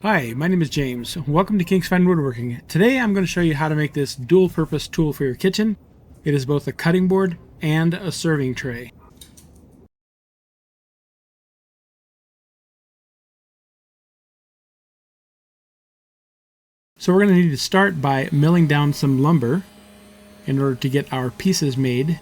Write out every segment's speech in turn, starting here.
Hi, my name is James. Welcome to King's Fine Woodworking. Today I'm going to show you how to make this dual-purpose tool for your kitchen. It is both a cutting board and a serving tray. So we're going to need to start by milling down some lumber in order to get our pieces made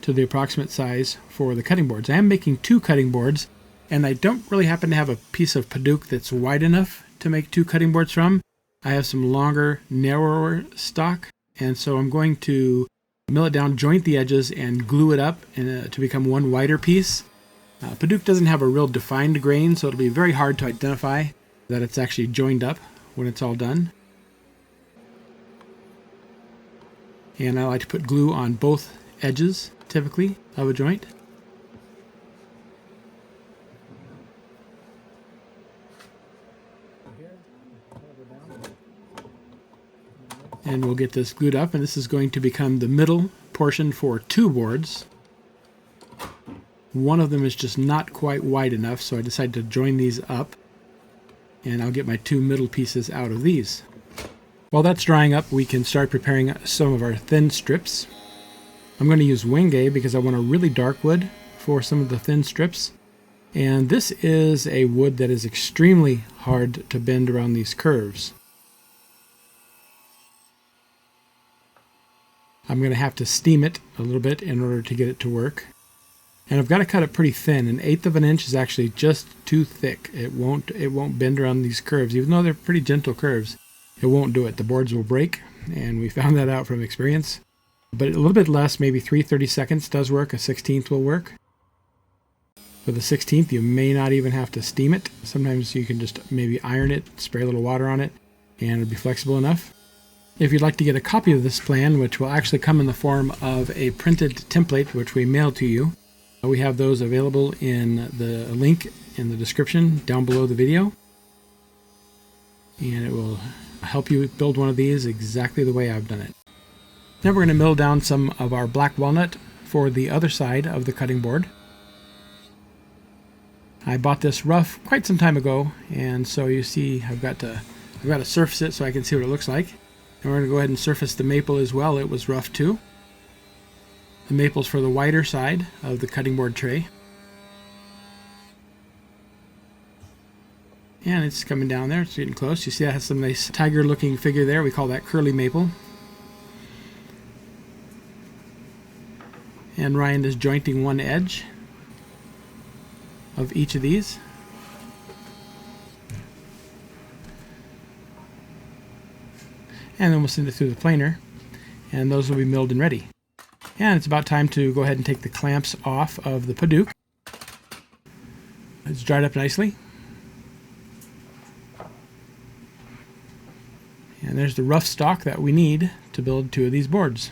to the approximate size for the cutting boards. I am making two cutting boards, and I don't really happen to have a piece of Padauk that's wide enough to make two cutting boards from. I have some longer, narrower stock, and so I'm going to mill it down, joint the edges, and glue it up to become one wider piece. Padauk doesn't have a real defined grain, so it'll be very hard to identify that it's actually joined up when it's all done. And I like to put glue on both edges, typically, of a joint. And we'll get this glued up, and this is going to become the middle portion for two boards. One of them is just not quite wide enough, so I decided to join these up, and I'll get my two middle pieces out of these. While that's drying up, we can start preparing some of our thin strips. I'm going to use Wenge because I want a really dark wood for some of the thin strips. And this is a wood that is extremely hard to bend around these curves. I'm going to have to steam it a little bit in order to get it to work. And I've got to cut it pretty thin. 1/8 of an inch is actually just too thick. It won't bend around these curves. Even though they're pretty gentle curves, it won't do it. The boards will break, and we found that out from experience. But a little bit less, maybe 3/32 does work. A 1/16 will work. For the 1/16, you may not even have to steam it. Sometimes you can just maybe iron it, spray a little water on it, and it'll be flexible enough. If you'd like to get a copy of this plan, which will actually come in the form of a printed template, which we mail to you, we have those available in the link in the description down below the video. And it will help you build one of these exactly the way I've done it. Now we're going to mill down some of our black walnut for the other side of the cutting board. I bought this rough quite some time ago, and so you see I've got to surface it so I can see what it looks like. And we're going to go ahead and surface the maple as well. It was rough too. The maple's for the wider side of the cutting board tray. And it's coming down there. It's getting close. You see that has some nice tiger looking figure there. We call that curly maple. And Ryan is jointing one edge of each of these. And then we'll send it through the planer, and those will be milled and ready. And it's about time to go ahead and take the clamps off of the Padauk. It's dried up nicely. And there's the rough stock that we need to build two of these boards.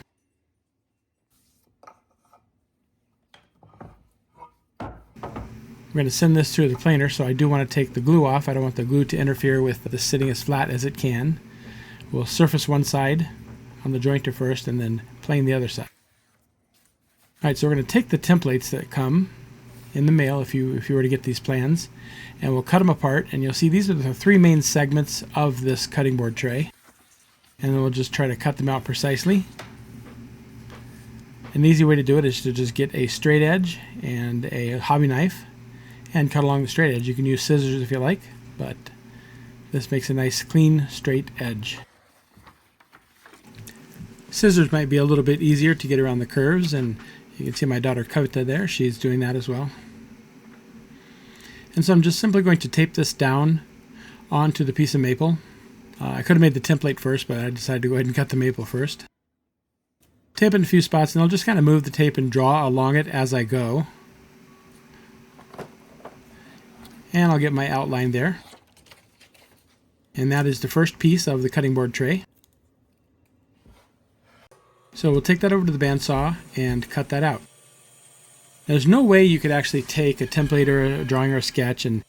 We're going to send this through the planer, so I do want to take the glue off. I don't want the glue to interfere with this sitting as flat as it can. We'll surface one side on the jointer first and then plane the other side. Alright, so we're going to take the templates that come in the mail if you were to get these plans, and we'll cut them apart, and you'll see these are the three main segments of this cutting board tray. And then we'll just try to cut them out precisely. An easy way to do it is to just get a straight edge and a hobby knife and cut along the straight edge. You can use scissors if you like, but this makes a nice clean straight edge. Scissors might be a little bit easier to get around the curves, and you can see my daughter Kavita there. She's doing that as well. And so I'm just simply going to tape this down onto the piece of maple. I could have made the template first, but I decided to go ahead and cut the maple first. Tape it in a few spots, and I'll just kind of move the tape and draw along it as I go. And I'll get my outline there. And that is the first piece of the cutting board tray. So we'll take that over to the bandsaw and cut that out. There's no way you could actually take a template or a drawing or a sketch and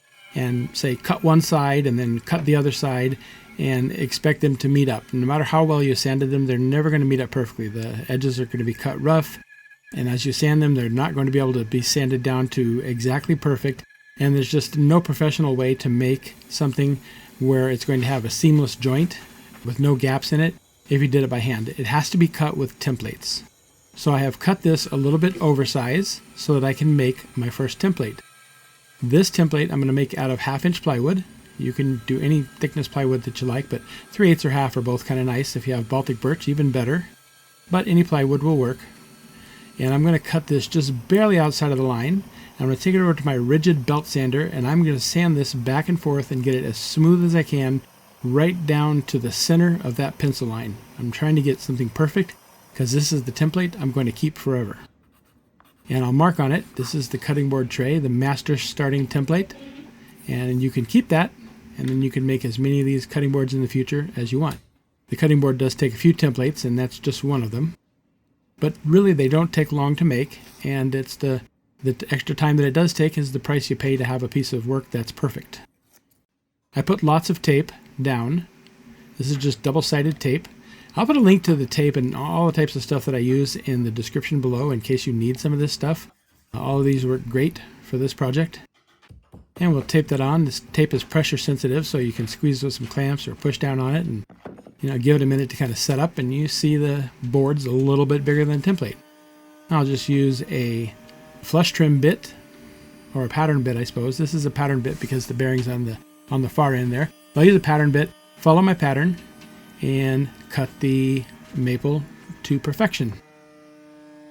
say cut one side and then cut the other side and expect them to meet up. No matter how well you sanded them, they're never going to meet up perfectly. The edges are going to be cut rough, and as you sand them, they're not going to be able to be sanded down to exactly perfect. And there's just no professional way to make something where it's going to have a seamless joint with no gaps in it if you did it by hand. It has to be cut with templates. So I have cut this a little bit oversized so that I can make my first template. This template I'm going to make out of 1/2-inch plywood. You can do any thickness plywood that you like, but 3/8 or half are both kind of nice. If you have Baltic birch, even better. But any plywood will work. And I'm going to cut this just barely outside of the line. I'm going to take it over to my rigid belt sander, and I'm going to sand this back and forth and get it as smooth as I can right down to the center of that pencil line. I'm trying to get something perfect because this is the template I'm going to keep forever. And I'll mark on it, this is the cutting board tray, the master starting template. And you can keep that, and then you can make as many of these cutting boards in the future as you want. The cutting board does take a few templates, and that's just one of them. But really, they don't take long to make, and it's the extra time that it does take is the price you pay to have a piece of work that's perfect. I put lots of tape down. This is just double-sided tape. I'll put a link to the tape and all the types of stuff that I use in the description below in case you need some of this stuff. All of these work great for this project. And we'll tape that on. This tape is pressure sensitive, so you can squeeze with some clamps or push down on it and give it a minute to kind of set up, and you see the board's a little bit bigger than the template. I'll just use a flush trim bit, or a pattern bit, I suppose. This is a pattern bit because the bearing's on the far end there. I'll use a pattern bit, follow my pattern, and cut the maple to perfection.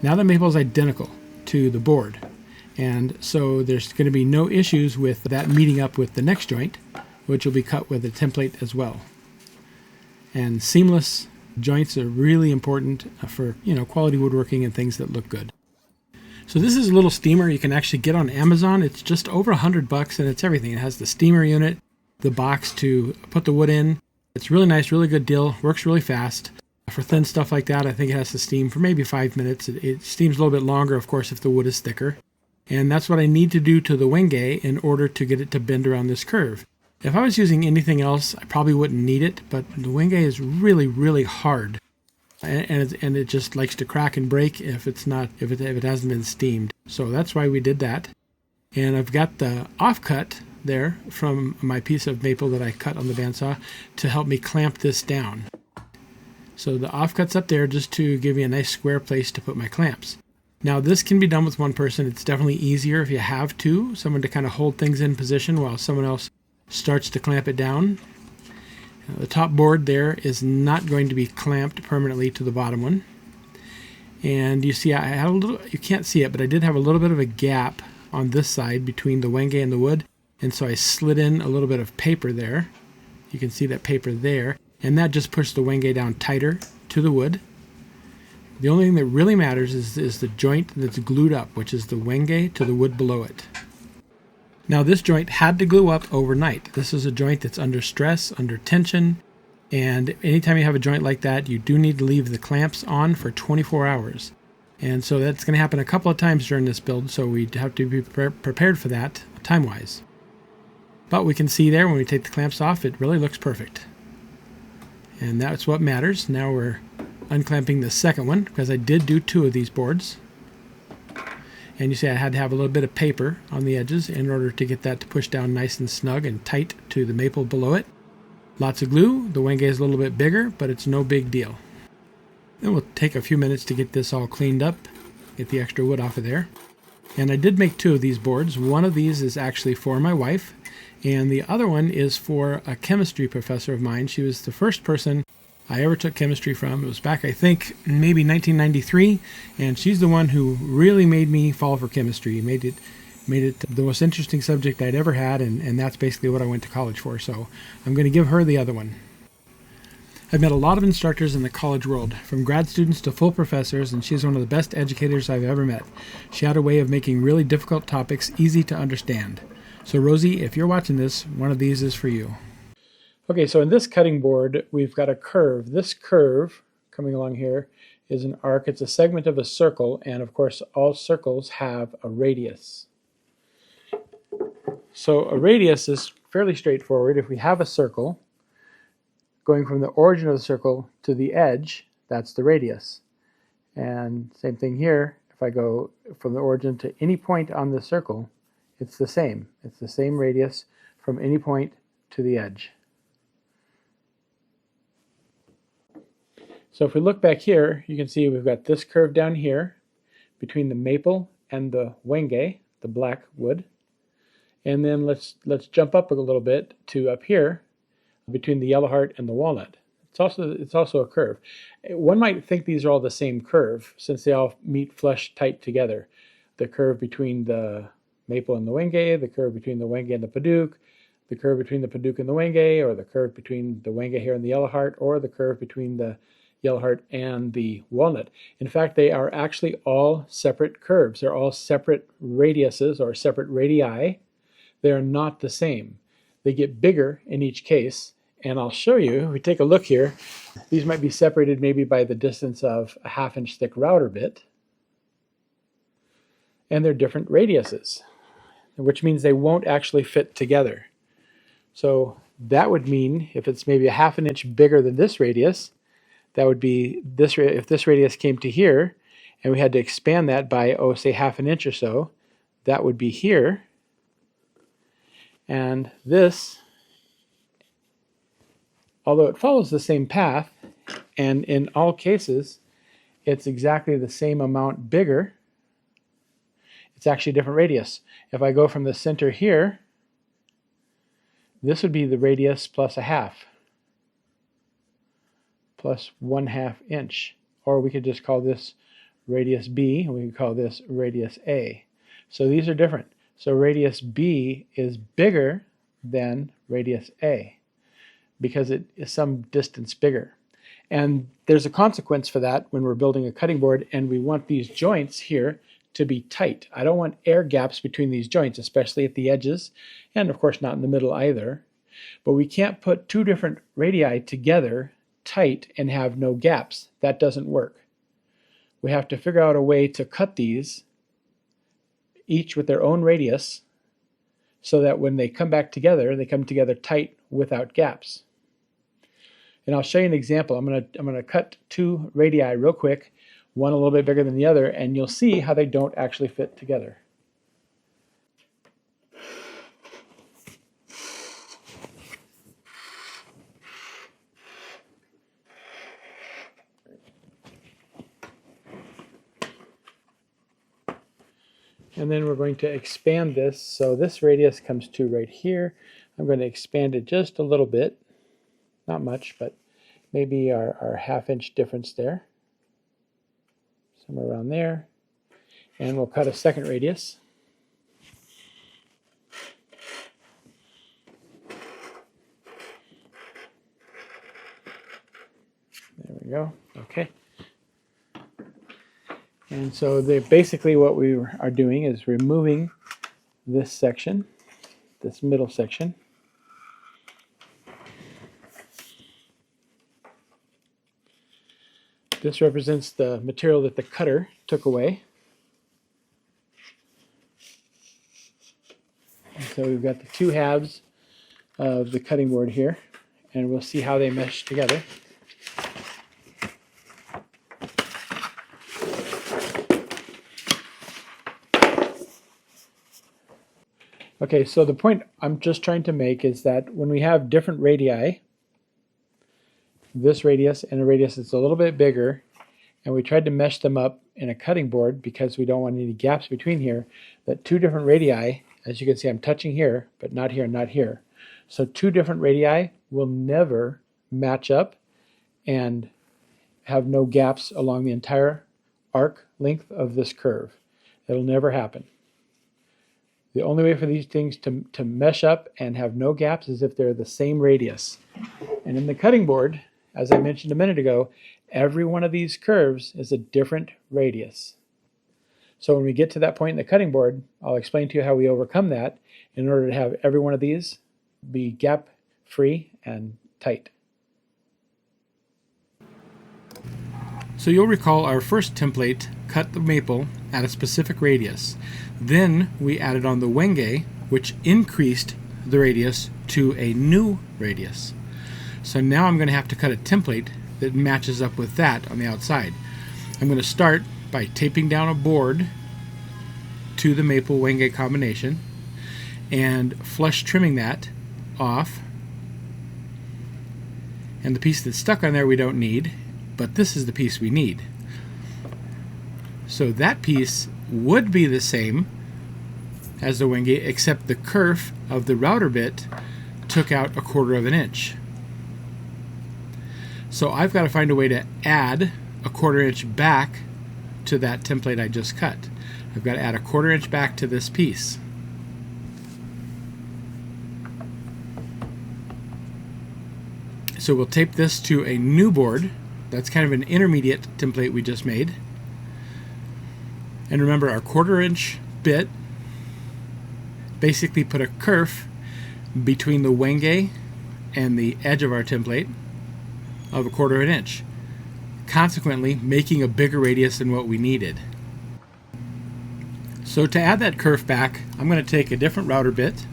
Now the maple is identical to the board, and so there's going to be no issues with that meeting up with the next joint, which will be cut with a template as well. And seamless joints are really important for quality woodworking and things that look good. So this is a little steamer you can actually get on Amazon. It's just over $100 and it's everything. It has the steamer unit, the box to put the wood in. It's really nice, really good deal. Works really fast. For thin stuff like that, I think it has to steam for maybe 5 minutes. It steams a little bit longer, of course, if the wood is thicker. And that's what I need to do to the Wenge in order to get it to bend around this curve. If I was using anything else, I probably wouldn't need it, but the Wenge is really, really hard. And it just likes to crack and break if it hasn't been steamed. So that's why we did that. And I've got the offcut there from my piece of maple that I cut on the bandsaw to help me clamp this down. So the offcut's up there just to give me a nice square place to put my clamps. Now this can be done with one person. It's definitely easier if you have someone to kind of hold things in position while someone else starts to clamp it down. The top board there is not going to be clamped permanently to the bottom one. And you see I had a little, you can't see it, but I did have a little bit of a gap on this side between the Wenge and the wood. And so I slid in a little bit of paper there. You can see that paper there. And that just pushed the Wenge down tighter to the wood. The only thing that really matters is the joint that's glued up, which is the Wenge to the wood below it. Now this joint had to glue up overnight. This is a joint that's under stress, under tension, and anytime you have a joint like that, you do need to leave the clamps on for 24 hours. And so that's going to happen a couple of times during this build, so we have to be prepared for that time-wise. But we can see there when we take the clamps off, it really looks perfect. And that's what matters. Now we're unclamping the second one, because I did do 2 of these boards. And you see I had to have a little bit of paper on the edges in order to get that to push down nice and snug and tight to the maple below it. Lots of glue. The Wenge is a little bit bigger, but it's no big deal. Then we'll take a few minutes to get this all cleaned up, get the extra wood off of there. And I did make 2 of these boards. One of these is actually for my wife, and the other one is for a chemistry professor of mine. She was the first person I ever took chemistry from. It was back, I think, maybe 1993, and she's the one who really made me fall for chemistry. Made it the most interesting subject I'd ever had, and that's basically what I went to college for. So I'm going to give her the other one. I've met a lot of instructors in the college world, from grad students to full professors, and she's one of the best educators I've ever met. She had a way of making really difficult topics easy to understand. So Rosie, if you're watching this, one of these is for you. Okay, so in this cutting board, we've got a curve. This curve coming along here is an arc. It's a segment of a circle, and of course all circles have a radius. So a radius is fairly straightforward. If we have a circle going from the origin of the circle to the edge, that's the radius. And same thing here, if I go from the origin to any point on the circle, it's the same. It's the same radius from any point to the edge. So if we look back here, you can see we've got this curve down here between the maple and the Wenge, the black wood. And then let's jump up a little bit to up here between the yellow heart and the walnut. It's also a curve. One might think these are all the same curve since they all meet flush tight together. The curve between the maple and the Wenge, the curve between the Wenge and the Padauk, the curve between the Padauk and the Wenge, or the curve between the Wenge here and the yellow heart, or the curve between the yellow heart and the walnut. In fact, they are actually all separate curves. They're all separate radiuses or separate radii. They are not the same. They get bigger in each case, and I'll show you. If we take a look here, these might be separated maybe by the distance of a 1/2 inch thick router bit, and they're different radiuses, which means they won't actually fit together. So that would mean if it's maybe a 1/2 inch bigger than this radius, that would be this. If this radius came to here, and we had to expand that by, oh, say 1/2 inch or so, that would be here. And this, although it follows the same path, and in all cases, it's exactly the same amount bigger, it's actually a different radius. If I go from the center here, this would be the radius plus 1/2, plus 1/2 inch. Or we could just call this radius B, and we could call this radius A. So these are different. So radius B is bigger than radius A because it is some distance bigger. And there's a consequence for that when we're building a cutting board and we want these joints here to be tight. I don't want air gaps between these joints, especially at the edges, and of course not in the middle either. But we can't put two different radii together tight and have no gaps. That doesn't work. We have to figure out a way to cut these each with their own radius so that when they come back together, they come together tight without gaps. And I'll show you an example. I'm going to cut two radii real quick, one a little bit bigger than the other, and you'll see how they don't actually fit together. And then we're going to expand this. So this radius comes to right here. I'm going to expand it just a little bit. Not much, but maybe our 1/2 inch difference there. Somewhere around there. And we'll cut a second radius. There we go. Okay. And so basically what we are doing is removing this section, this middle section. This represents the material that the cutter took away. And so we've got the two halves of the cutting board here, and we'll see how they mesh together. Okay, so the point I'm just trying to make is that when we have different radii, this radius and a radius that's a little bit bigger, and we tried to mesh them up in a cutting board because we don't want any gaps between here, that two different radii, as you can see I'm touching here, but not here, not here. So two different radii will never match up and have no gaps along the entire arc length of this curve. It'll never happen. The only way for these things to mesh up and have no gaps is if they're the same radius. And in the cutting board, as I mentioned a minute ago, every one of these curves is a different radius. So when we get to that point in the cutting board, I'll explain to you how we overcome that in order to have every one of these be gap-free and tight. So you'll recall our first template cut the maple at a specific radius. Then we added on the Wenge, which increased the radius to a new radius. So now I'm going to have to cut a template that matches up with that on the outside. I'm going to start by taping down a board to the maple Wenge combination and flush trimming that off. And the piece that's stuck on there we don't need. but this is the piece we need. So that piece would be the same as the Wenge, except the kerf of the router bit took out 1/4 of an inch. So I've got to find a way to add 1/4 inch back to that template I just cut. I've got to add 1/4 inch back to this piece. So we'll tape this to a new board. That's kind of an intermediate template we just made. And remember, our 1/4 inch bit basically put a kerf between the Wenge and the edge of our template of 1/4 inch, consequently making a bigger radius than what we needed. So to add that kerf back, I'm going to take a different router bit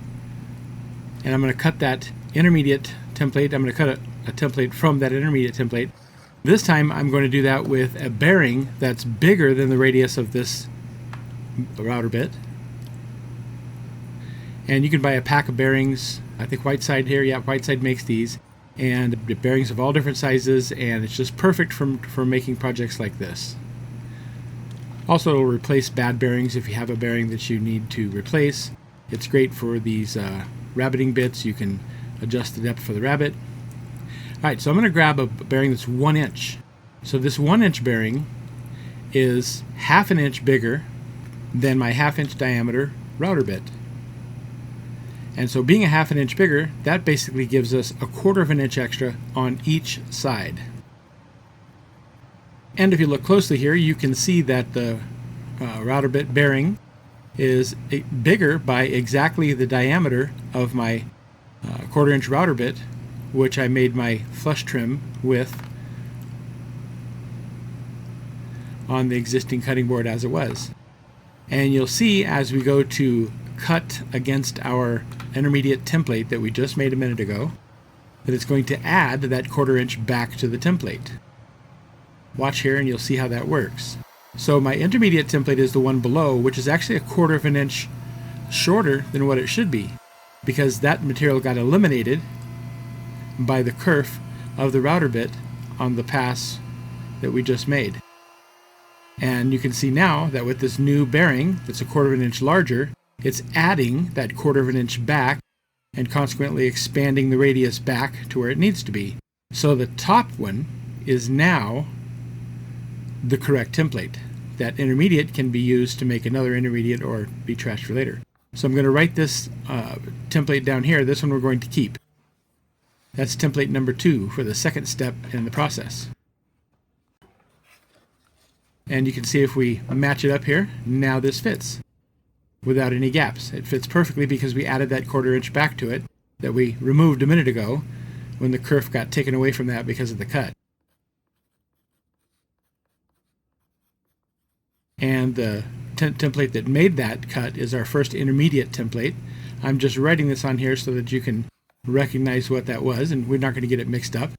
and I'm going to cut that intermediate template. I'm going to cut a template from that intermediate template. This time I'm going to do that with a bearing that's bigger than the radius of this router bit. And you can buy a pack of bearings. I think Whiteside here, yeah, Whiteside makes these. And the bearings of all different sizes, and it's just perfect for making projects like this. Also, it'll replace bad bearings if you have a bearing that you need to replace. It's great for these rabbiting bits. You can adjust the depth for the rabbit. Alright, so I'm going to grab a bearing that's 1 inch. So this 1 inch bearing is 1/2 an inch bigger than my 1/2 inch diameter router bit. And so being 1/2 an inch bigger, that basically gives us 1/4 of an inch extra on each side. And if you look closely here, you can see that the router bit bearing is bigger by exactly the diameter of my 1/4 inch router bit, which I made my flush trim with on the existing cutting board as it was. And you'll see as we go to cut against our intermediate template that we just made a minute ago that it's going to add that 1/4 inch back to the template. Watch here and you'll see how that works. So my intermediate template is the one below, which is actually 1/4 of an inch shorter than what it should be, because that material got eliminated by the kerf of the router bit on the pass that we just made. And you can see now that with this new bearing that's 1/4 of an inch larger, it's adding that 1/4 of an inch back and consequently expanding the radius back to where it needs to be. So the top one is now the correct template. That intermediate can be used to make another intermediate or be trashed for later. So I'm going to write this template down here. This one we're going to keep. That's template number 2 for the second step in the process. And you can see if we match it up here, now this fits without any gaps. It fits perfectly because we added that 1/4 inch back to it that we removed a minute ago when the kerf got taken away from that because of the cut. And the template that made that cut is our first intermediate template. I'm just writing this on here so that you can recognize what that was, and we're not going to get it mixed up.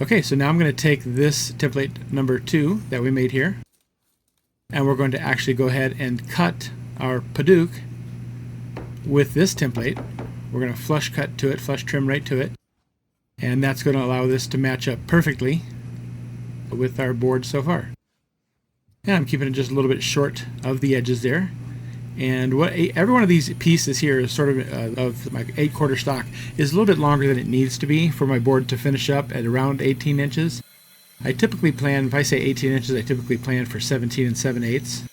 Okay, so now I'm going to take this template number 2 that we made here, and we're going to actually go ahead and cut our Padauk with this template. We're going to flush cut to it, flush trim right to it, and that's going to allow this to match up perfectly with our board so far. And I'm keeping it just a little bit short of the edges there. And every one of these pieces here is sort of my 8/4 stock is a little bit longer than it needs to be for my board to finish up at around 18 inches. I typically plan, if I say 18 inches, I typically plan for 17 and 7/8.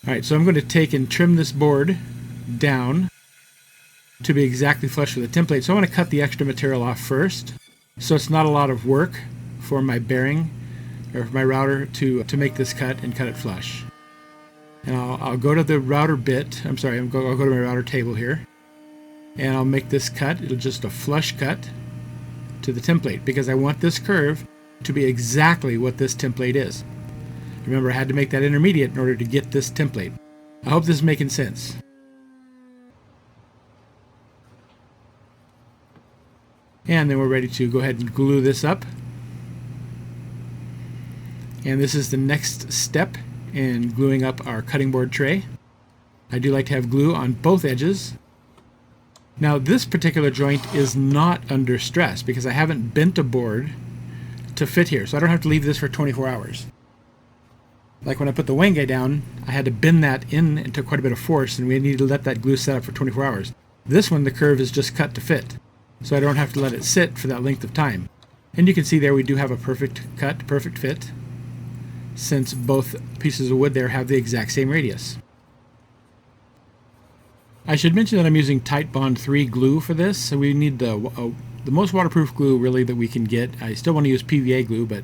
Alright, so I'm going to take and trim this board down to be exactly flush with the template. So I want to cut the extra material off first, so it's not a lot of work for my bearing or my router to make this cut and cut it flush. And I'll go to the router bit, I'll go to my router table here, and I'll make this cut. It'll just a flush cut to the template because I want this curve to be exactly what this template is. Remember, I had to make that intermediate in order to get this template. I hope this is making sense. And then we're ready to go ahead and glue this up. And this is the next step in gluing up our cutting board tray. I do like to have glue on both edges. Now this particular joint is not under stress because I haven't bent a board to fit here, so I don't have to leave this for 24 hours. Like when I put the Wenge down, I had to bend that in and took quite a bit of force, and we needed to let that glue set up for 24 hours. This one, the curve is just cut to fit, so I don't have to let it sit for that length of time. And you can see there we do have a perfect cut, perfect fit, since both pieces of wood there have the exact same radius. I should mention that I'm using Titebond 3 glue for this, so we need the most waterproof glue really that we can get. I still want to use PVA glue, but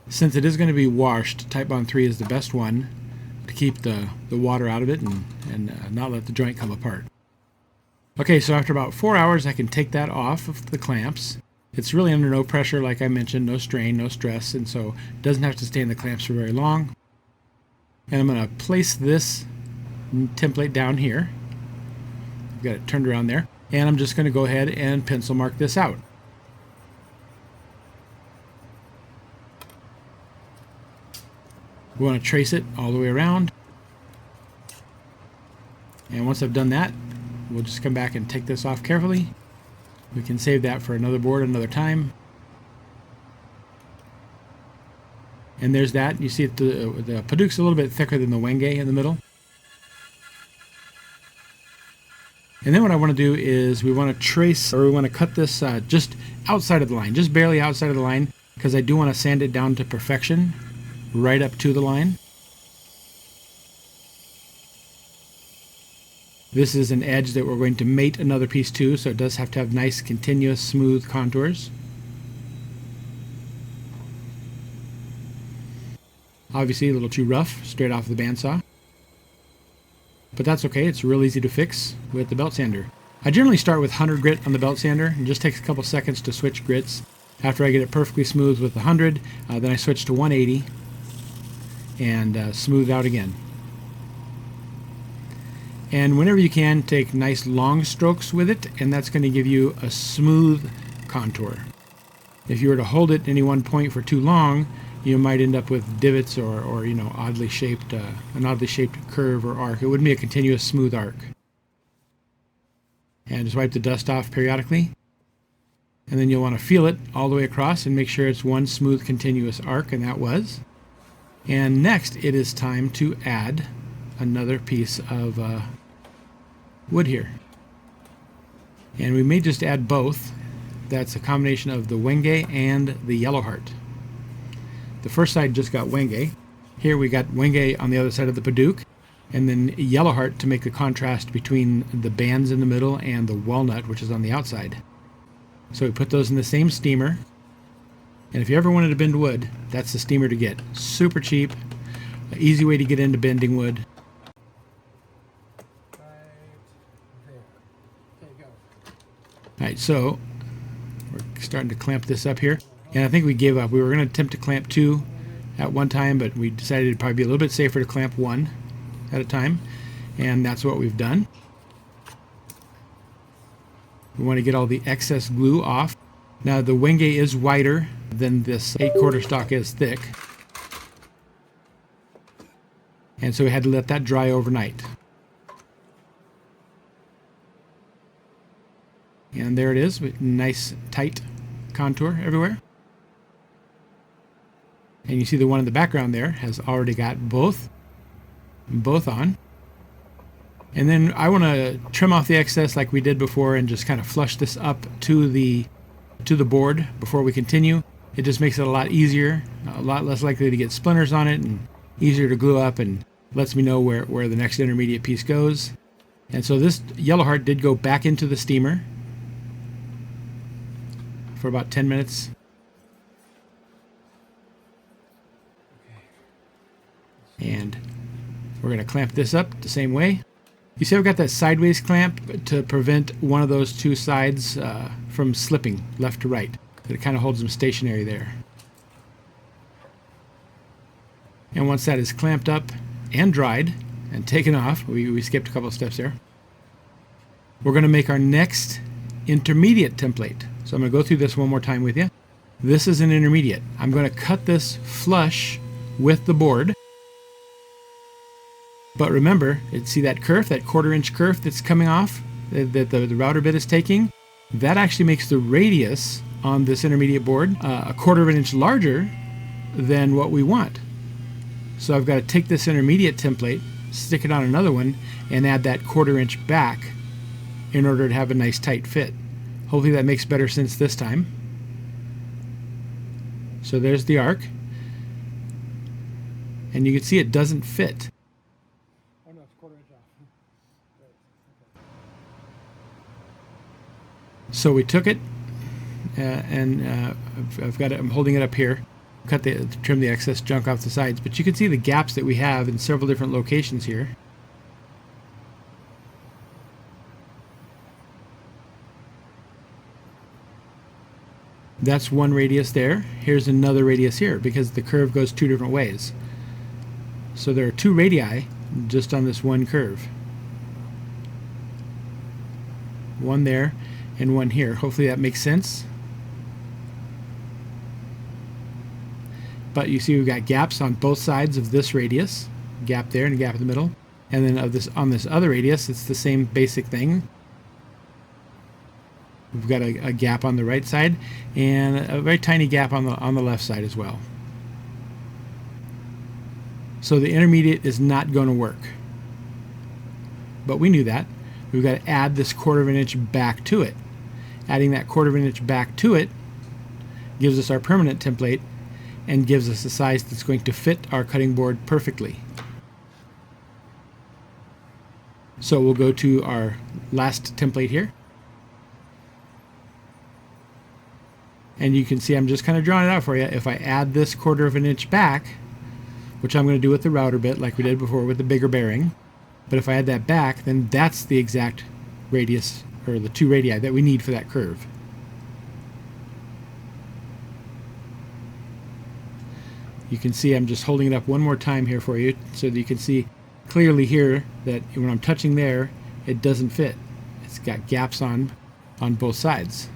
since it is going to be washed, Titebond 3 is the best one to keep the water out of it and not let the joint come apart. Okay, so after about 4 hours I can take that off of the clamps. It's really under no pressure, like I mentioned, no strain, no stress, and so it doesn't have to stay in the clamps for very long. And I'm going to place this template down here. I've got it turned around there. And I'm just going to go ahead and pencil mark this out. We want to trace it all the way around. And once I've done that, we'll just come back and take this off carefully. We can save that for another board another time. And there's that. You see the Padauk's a little bit thicker than the Wenge in the middle. And then what I want to do is we want to trace, or we want to cut this just outside of the line, just barely outside of the line, because I do want to sand it down to perfection, right up to the line. This is an edge that we're going to mate another piece to, so it does have to have nice, continuous, smooth contours. Obviously a little too rough, straight off the bandsaw. But that's okay, it's real easy to fix with the belt sander. I generally start with 100 grit on the belt sander, and just takes a couple seconds to switch grits. After I get it perfectly smooth with 100, then I switch to 180 and smooth out again. And whenever you can, take nice long strokes with it, and that's going to give you a smooth contour. If you were to hold it at any one point for too long, you might end up with divots or you know, oddly shaped, an oddly shaped curve or arc. It wouldn't be a continuous smooth arc. And just wipe the dust off periodically. And then you'll want to feel it all the way across and make sure it's one smooth continuous arc, and that was. And next it is time to add another piece of wood here. And we may just add both. That's a combination of the Wenge and the Yellow Heart. The first side just got Wenge. Here we got Wenge on the other side of the Padauk, and then Yellow Heart to make the contrast between the bands in the middle and the Walnut, which is on the outside. So we put those in the same steamer, and if you ever wanted to bend wood, that's the steamer to get. Super cheap, easy way to get into bending wood. Alright, so we're starting to clamp this up here. And I think we gave up. We were going to attempt to clamp 2 at one time, but we decided it'd probably be a little bit safer to clamp 1 at a time. And that's what we've done. We want to get all the excess glue off. Now the Wenge is wider than this 8/4 stock is thick. And so we had to let that dry overnight. And there it is, with nice tight contour everywhere. And you see the one in the background there has already got both on. And then I want to trim off the excess like we did before and just kind of flush this up to the board before we continue. It just makes it a lot easier, a lot less likely to get splinters on it, and easier to glue up, and lets me know where the next intermediate piece goes. And so this Yellow Heart did go back into the steamer for about 10 minutes. And we're going to clamp this up the same way. You see I've got that sideways clamp to prevent one of those two sides from slipping left to right. It kind of holds them stationary there. And once that is clamped up and dried and taken off, we skipped a couple of steps there, we're going to make our next intermediate template. So I'm going to go through this one more time with you. This is an intermediate. I'm going to cut this flush with the board. But remember, see that kerf, that 1/4 inch kerf that's coming off, that the router bit is taking? That actually makes the radius on this intermediate board, a 1/4 of an inch larger than what we want. So I've got to take this intermediate template, stick it on another one, and add that 1/4 inch back in order to have a nice tight fit. Hopefully that makes better sense this time. So there's the arc, and you can see it doesn't fit. Oh no, it's 1/4 inch off. So we took it, and I've got it. I'm holding it up here. Trim the excess junk off the sides, but you can see the gaps that we have in several different locations here. That's one radius there. Here's another radius here because the curve goes 2 different ways. So there are 2 radii just on this one curve. One there and one here. Hopefully that makes sense. But you see we've got gaps on both sides of this radius. Gap there and a gap in the middle. And then on this other radius, it's the same basic thing. We've got a gap on the right side and a very tiny gap on the left side as well. So the intermediate is not going to work. But we knew that. We've got to add this 1/4 of an inch back to it. Adding that 1/4 of an inch back to it gives us our permanent template and gives us a size that's going to fit our cutting board perfectly. So we'll go to our last template here. And you can see I'm just kind of drawing it out for you. If I add this 1/4 of an inch back, which I'm going to do with the router bit like we did before with the bigger bearing, but if I add that back, then that's the exact radius, or the 2 radii that we need for that curve. You can see I'm just holding it up one more time here for you so that you can see clearly here that when I'm touching there, it doesn't fit. It's got gaps on both sides.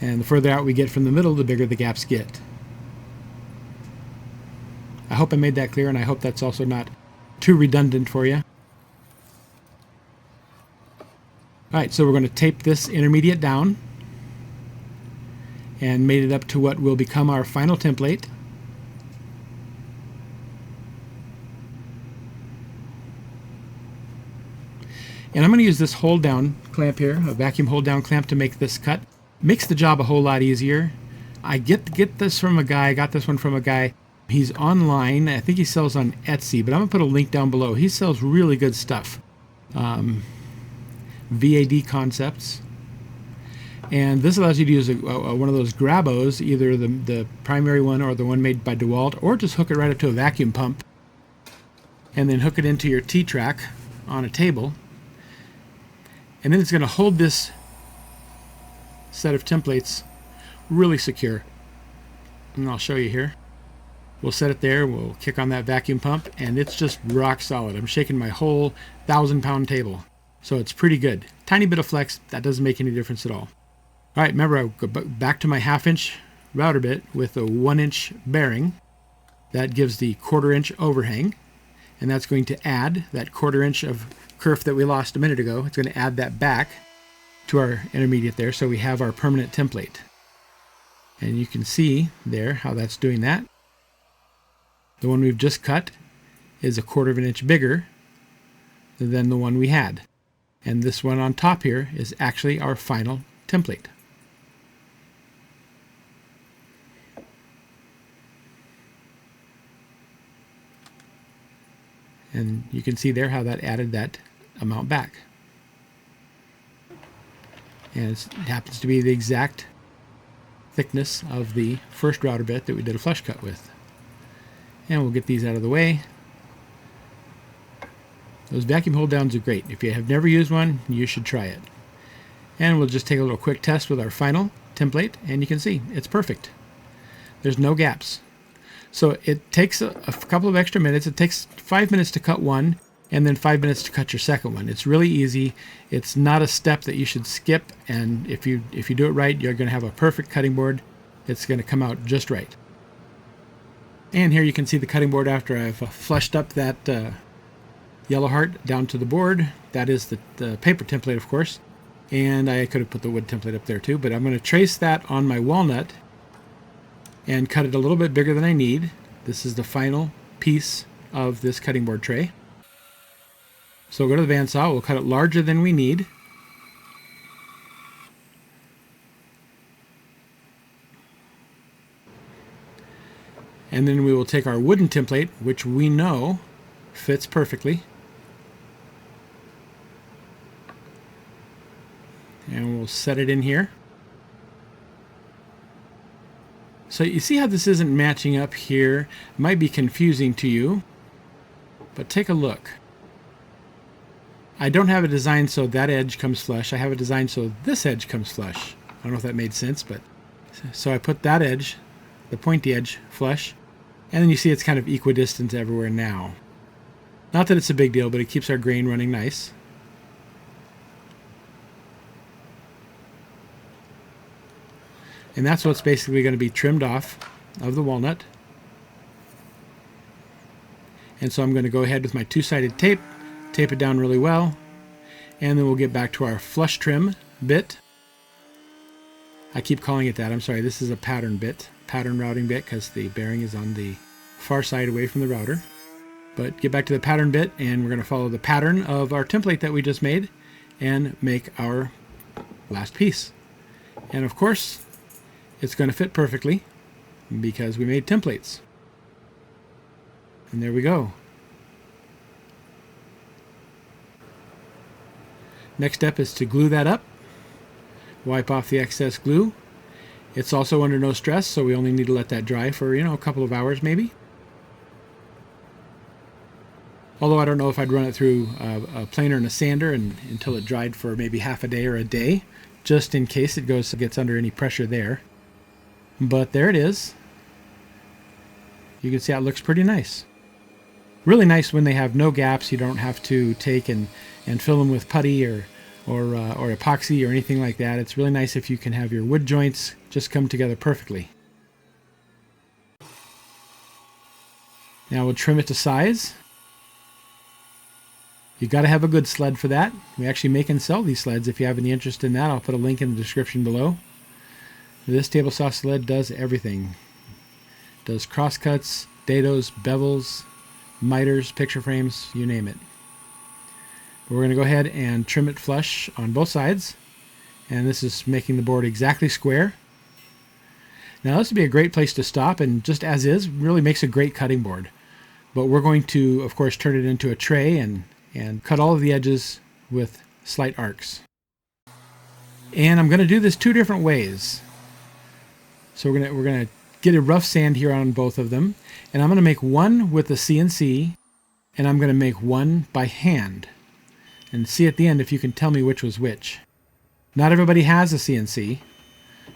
And the further out we get from the middle, the bigger the gaps get. I hope I made that clear, and I hope that's also not too redundant for you. Alright, so we're going to tape this intermediate down and made it up to what will become our final template. And I'm going to use this hold down clamp here, a vacuum hold down clamp, to make this cut. Makes the job a whole lot easier. I get this from a guy. I got this one from a guy. He's online. I think he sells on Etsy, but I'm going to put a link down below. He sells really good stuff. VAD Concepts. And this allows you to use one of those grabos, either the primary one or the one made by DeWalt, or just hook it right up to a vacuum pump and then hook it into your T-track on a table. And then it's going to hold this set of templates really secure. And I'll show you here. We'll set it there, we'll kick on that vacuum pump, and it's just rock solid. I'm shaking my whole 1,000-pound table. So it's pretty good. Tiny bit of flex, that doesn't make any difference at all. Alright, remember I go back to my 1/2 inch router bit with a 1 inch bearing. That gives the 1/4 inch overhang, and that's going to add that 1/4 inch of kerf that we lost a minute ago. It's going to add that back to our intermediate there, so we have our permanent template. And you can see there how that's doing that. The one we've just cut is a 1/4 of an inch bigger than the one we had. And this one on top here is actually our final template. And you can see there how that added that amount back. And it happens to be the exact thickness of the first router bit that we did a flush cut with. And we'll get these out of the way. Those vacuum hold downs are great. If you have never used one, you should try it. And we'll just take a little quick test with our final template, and you can see it's perfect. There's no gaps. So it takes a couple of extra minutes. It takes 5 minutes to cut one, and then 5 minutes to cut your second one. It's really easy. It's not a step that you should skip, and if you do it right, you're going to have a perfect cutting board. It's going to come out just right. And here you can see the cutting board after I've flushed up that yellow heart down to the board. That is the paper template, of course. And I could have put the wood template up there too, but I'm going to trace that on my walnut and cut it a little bit bigger than I need. This is the final piece of this cutting board tray. So we'll go to the bandsaw, we'll cut it larger than we need. And then we will take our wooden template, which we know fits perfectly. And we'll set it in here. So you see how this isn't matching up here? It might be confusing to you, but take a look. I don't have a design so that edge comes flush. I have a design so this edge comes flush. I don't know if that made sense, but so I put that edge, the pointy edge, flush, and then you see it's kind of equidistant everywhere now. Not that it's a big deal, but it keeps our grain running nice. And that's what's basically going to be trimmed off of the walnut. And so I'm going to go ahead with my two-sided tape, tape it down really well, and then we'll get back to our flush trim bit. I keep calling it that. I'm sorry, this is a pattern bit, pattern routing bit, because the bearing is on the far side away from the router. But get back to the pattern bit, and we're going to follow the pattern of our template that we just made and make our last piece. And of course, it's going to fit perfectly because we made templates. And there we go. Next step is to glue that up. Wipe off the excess glue. It's also under no stress, so we only need to let that dry for, a couple of hours maybe. Although I don't know if I'd run it through a planer and a sander until it dried for maybe half a day or a day, just in case it gets under any pressure there. But there it is. You can see how it looks pretty nice. Really nice when they have no gaps. You don't have to take and fill them with putty or epoxy or anything like that. It's really nice if you can have your wood joints just come together perfectly. Now we'll trim it to size. You've got to have a good sled for that. We actually make and sell these sleds. If you have any interest in that, I'll put a link in the description below. This table saw sled does everything. Does crosscuts, dados, bevels, miters, picture frames, you name it. But we're going to go ahead and trim it flush on both sides. And this is making the board exactly square. Now this would be a great place to stop, and just as is, really makes a great cutting board. But we're going to, of course, turn it into a tray and cut all of the edges with slight arcs. And I'm going to do this two different ways. So we're going to get a rough sand here on both of them, and I'm going to make one with the CNC, and I'm going to make one by hand. And see at the end if you can tell me which was which. Not everybody has a CNC,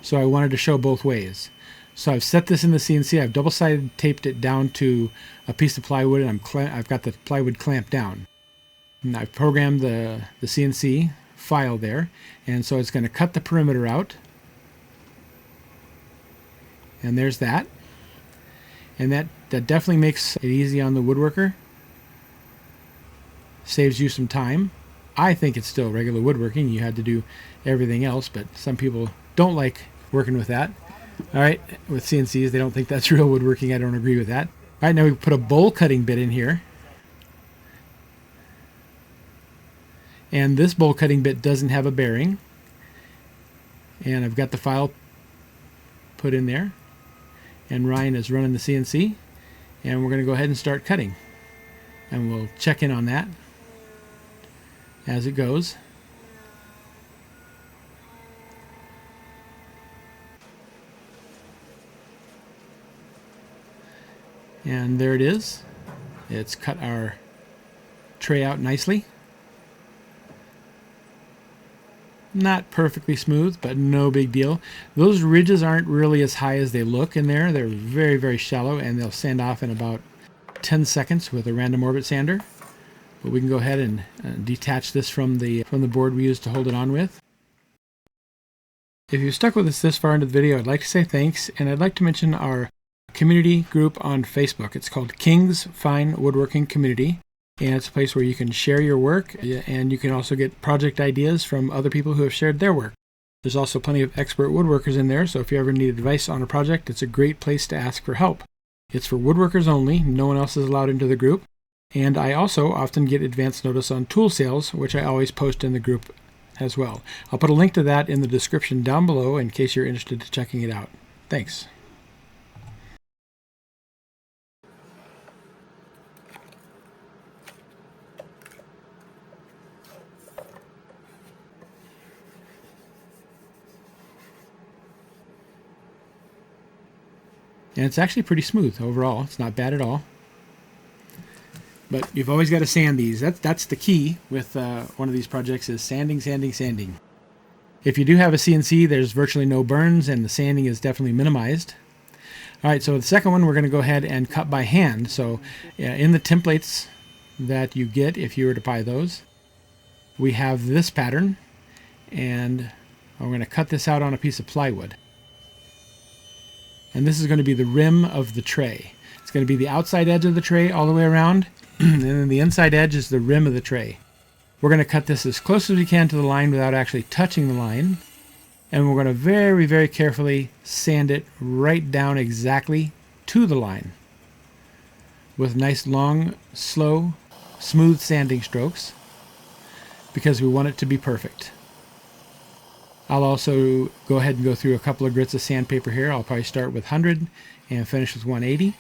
so I wanted to show both ways. So I've set this in the CNC. I've double-sided taped it down to a piece of plywood, and I've got the plywood clamped down. And I've programmed the CNC file there, and so it's going to cut the perimeter out. And there's that. And that definitely makes it easy on the woodworker. Saves you some time. I think it's still regular woodworking. You had to do everything else, but some people don't like working with that. All right, with CNCs, they don't think that's real woodworking. I don't agree with that. All right, now we put a bowl cutting bit in here. And this bowl cutting bit doesn't have a bearing. And I've got the file put in there. And Ryan is running the CNC. And we're going to go ahead and start cutting. And we'll check in on that as it goes. And there it is. It's cut our tray out nicely. Not perfectly smooth, but no big deal. Those ridges aren't really as high as they look in there. They're very, very shallow, and they'll sand off in about 10 seconds with a random orbit sander. But we can go ahead and detach this from the board we used to hold it on with. If you've stuck with us this far into the video, I'd like to say thanks, and I'd like to mention our community group on Facebook. It's called King's Fine Woodworking Community, and it's a place where you can share your work, and you can also get project ideas from other people who have shared their work. There's also plenty of expert woodworkers in there, so if you ever need advice on a project, it's a great place to ask for help. It's for woodworkers only. No one else is allowed into the group. And I also often get advance notice on tool sales, which I always post in the group as well. I'll put a link to that in the description down below in case you're interested in checking it out. Thanks. And it's actually pretty smooth overall. It's not bad at all. But you've always got to sand these. That's the key with one of these projects is sanding, sanding, sanding. If you do have a CNC, there's virtually no burns, and the sanding is definitely minimized. All right, so the second one we're going to go ahead and cut by hand. So in the templates that you get, if you were to buy those, we have this pattern, and I'm going to cut this out on a piece of plywood. And this is going to be the rim of the tray. It's going to be the outside edge of the tray all the way around, and then the inside edge is the rim of the tray. We're going to cut this as close as we can to the line without actually touching the line. And we're going to very, very carefully sand it right down exactly to the line with nice, long, slow, smooth sanding strokes because we want it to be perfect. I'll also go ahead and go through a couple of grits of sandpaper here. I'll probably start with 100 and finish with 180.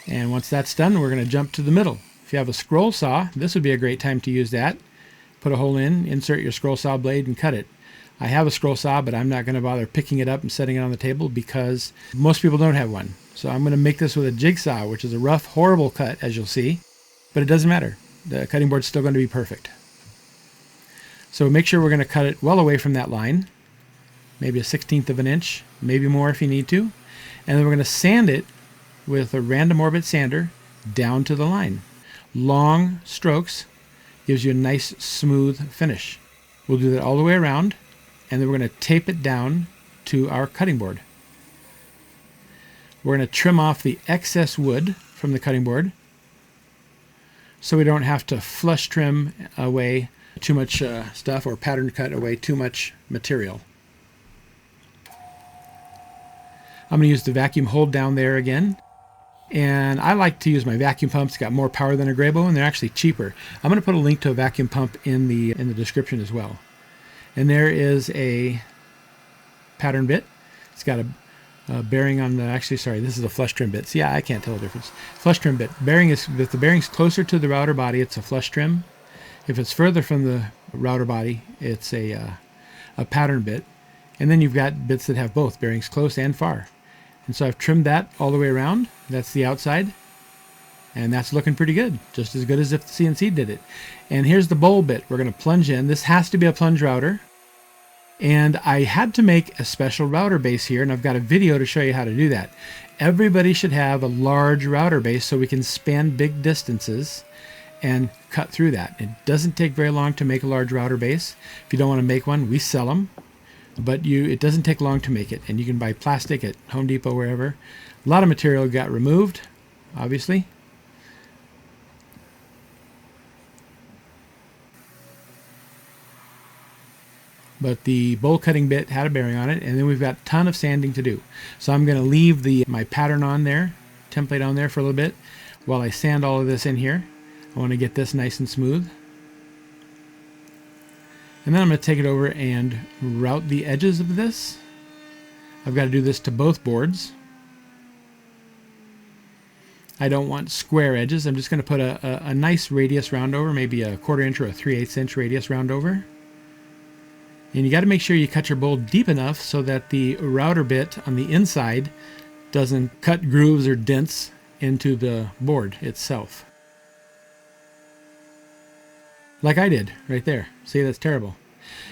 And once that's done, we're going to jump to the middle. If you have a scroll saw, this would be a great time to use that. Put a hole in, insert your scroll saw blade, and cut it. I have a scroll saw, but I'm not going to bother picking it up and setting it on the table because most people don't have one. So I'm going to make this with a jigsaw, which is a rough, horrible cut, as you'll see. But it doesn't matter. The cutting board's still going to be perfect. So make sure we're going to cut it well away from that line, maybe a 1/16 of an inch, maybe more if you need to. And then we're going to sand it with a random orbit sander down to the line. Long strokes gives you a nice smooth finish. We'll do that all the way around, and then we're going to tape it down to our cutting board. We're going to trim off the excess wood from the cutting board so we don't have to flush trim away too much stuff or pattern cut away too much material. I'm going to use the vacuum hold down there again. And I like to use my vacuum pump. It's got more power than a Grabo, and they're actually cheaper. I'm going to put a link to a vacuum pump in the description as well. And there is a pattern bit. It's got a bearing on the, actually, sorry, this is a flush trim bit. See, I can't tell the difference. Flush trim bit. Bearing is, if the bearing's closer to the router body, it's a flush trim. If it's further from the router body, it's a pattern bit. And then you've got bits that have both, bearings close and far. And so I've trimmed that all the way around. That's the outside. And that's looking pretty good. Just as good as if the CNC did it. And here's the bowl bit. We're going to plunge in. This has to be a plunge router. And I had to make a special router base here, and I've got a video to show you how to do that. Everybody should have a large router base so we can span big distances and cut through that. It doesn't take very long to make a large router base. If you don't want to make one, we sell them. But it doesn't take long to make it, and you can buy plastic at Home Depot, wherever. A lot of material got removed, obviously. But the bowl cutting bit had a bearing on it, and then we've got a ton of sanding to do. So I'm going to leave my pattern on there, template on there for a little bit, while I sand all of this in here. I want to get this nice and smooth. And then I'm going to take it over and route the edges of this. I've got to do this to both boards. I don't want square edges. I'm just going to put a nice radius round over, maybe a 1/4 inch or a 3/8 inch radius round over. And you got to make sure you cut your bowl deep enough so that the router bit on the inside doesn't cut grooves or dents into the board itself. Like I did right there. See, that's terrible.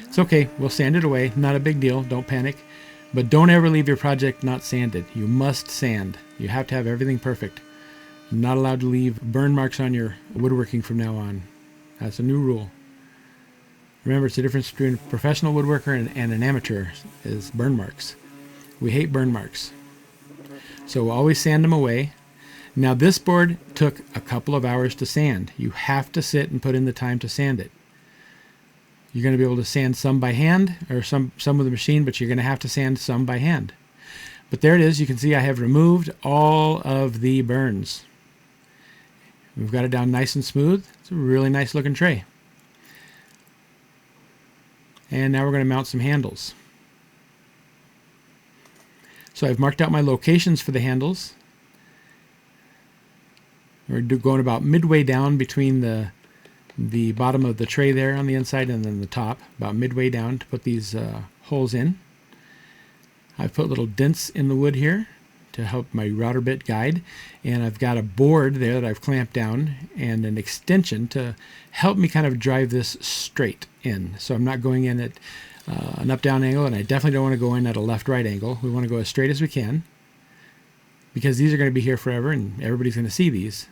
It's okay. We'll sand it away. Not a big deal. Don't panic. But don't ever leave your project not sanded. You must sand. You have to have everything perfect. You're not allowed to leave burn marks on your woodworking from now on. That's a new rule. Remember, it's the difference between a professional woodworker and an amateur is burn marks. We hate burn marks. So we'll always sand them away. Now this board took a couple of hours to sand. You have to sit and put in the time to sand it. You're going to be able to sand some by hand or some with the machine, but you're going to have to sand some by hand. But there it is. You can see I have removed all of the burns. We've got it down nice and smooth. It's a really nice looking tray. And now we're going to mount some handles. So I've marked out my locations for the handles. We're going about midway down between the bottom of the tray there on the inside and then the top, about midway down to put these holes in. I've put little dents in the wood here to help my router bit guide, and I've got a board there that I've clamped down and an extension to help me kind of drive this straight in. So I'm not going in at an up-down angle, and I definitely don't want to go in at a left-right angle. We want to go as straight as we can because these are going to be here forever and everybody's going to see these.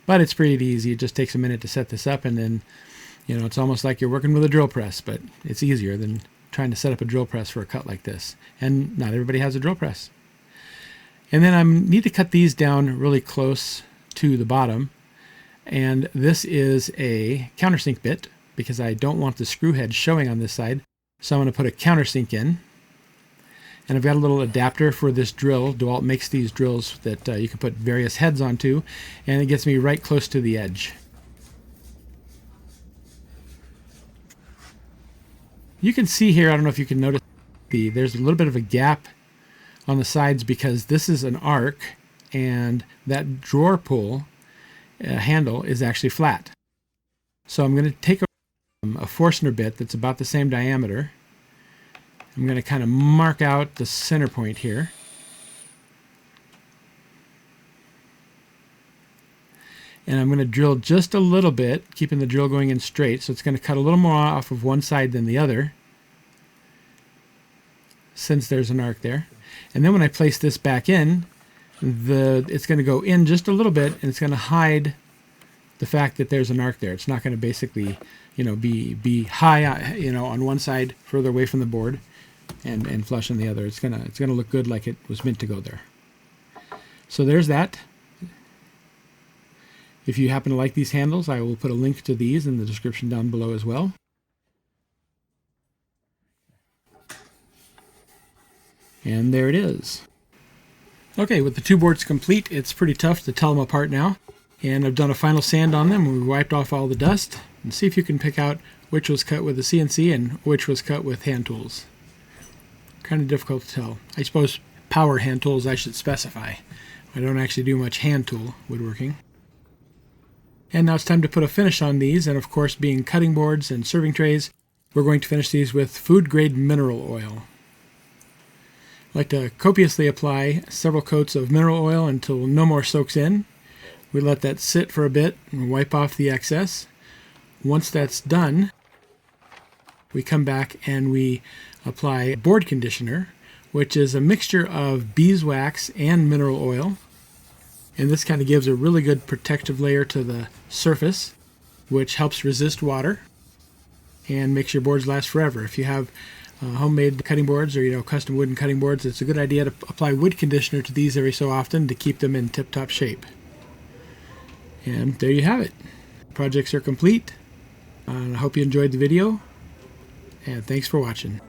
But it's pretty easy. It just takes a minute to set this up, and then, you know, it's almost like you're working with a drill press, but it's easier than trying to set up a drill press for a cut like this. And not everybody has a drill press. And then I need to cut these down really close to the bottom. And this is a countersink bit because I don't want the screw head showing on this side. So I'm going to put a countersink in. And I've got a little adapter for this drill. DeWalt makes these drills that you can put various heads onto, and it gets me right close to the edge. You can see here, I don't know if you can notice, there's a little bit of a gap on the sides because this is an arc, and that drawer pull handle is actually flat. So I'm going to take a Forstner bit that's about the same diameter. I'm going to kind of mark out the center point here. And I'm going to drill just a little bit, keeping the drill going in straight. So it's going to cut a little more off of one side than the other, since there's an arc there. And then when I place this back in, it's going to go in just a little bit, and it's going to hide the fact that there's an arc there. It's not going to basically, you know, be high, you know, on one side further away from the board, and flush on the other. It's gonna look good like it was meant to go there. So there's that. If you happen to like these handles, I will put a link to these in the description down below as well. And there it is. Okay, with the two boards complete, it's pretty tough to tell them apart now. And I've done a final sand on them. We wiped off all the dust. And see if you can pick out which was cut with a CNC and which was cut with hand tools. Kind of difficult to tell. I suppose power hand tools I should specify. I don't actually do much hand tool woodworking. And now it's time to put a finish on these, and of course, being cutting boards and serving trays, we're going to finish these with food grade mineral oil. I like to copiously apply several coats of mineral oil until no more soaks in. We let that sit for a bit and wipe off the excess. Once that's done, we come back and we apply board conditioner, which is a mixture of beeswax and mineral oil. And this kind of gives a really good protective layer to the surface, which helps resist water and makes your boards last forever. If you have homemade cutting boards or, you know, custom wooden cutting boards, it's a good idea to apply wood conditioner to these every so often to keep them in tip-top shape. And there you have it. Projects are complete. I hope you enjoyed the video, and thanks for watching.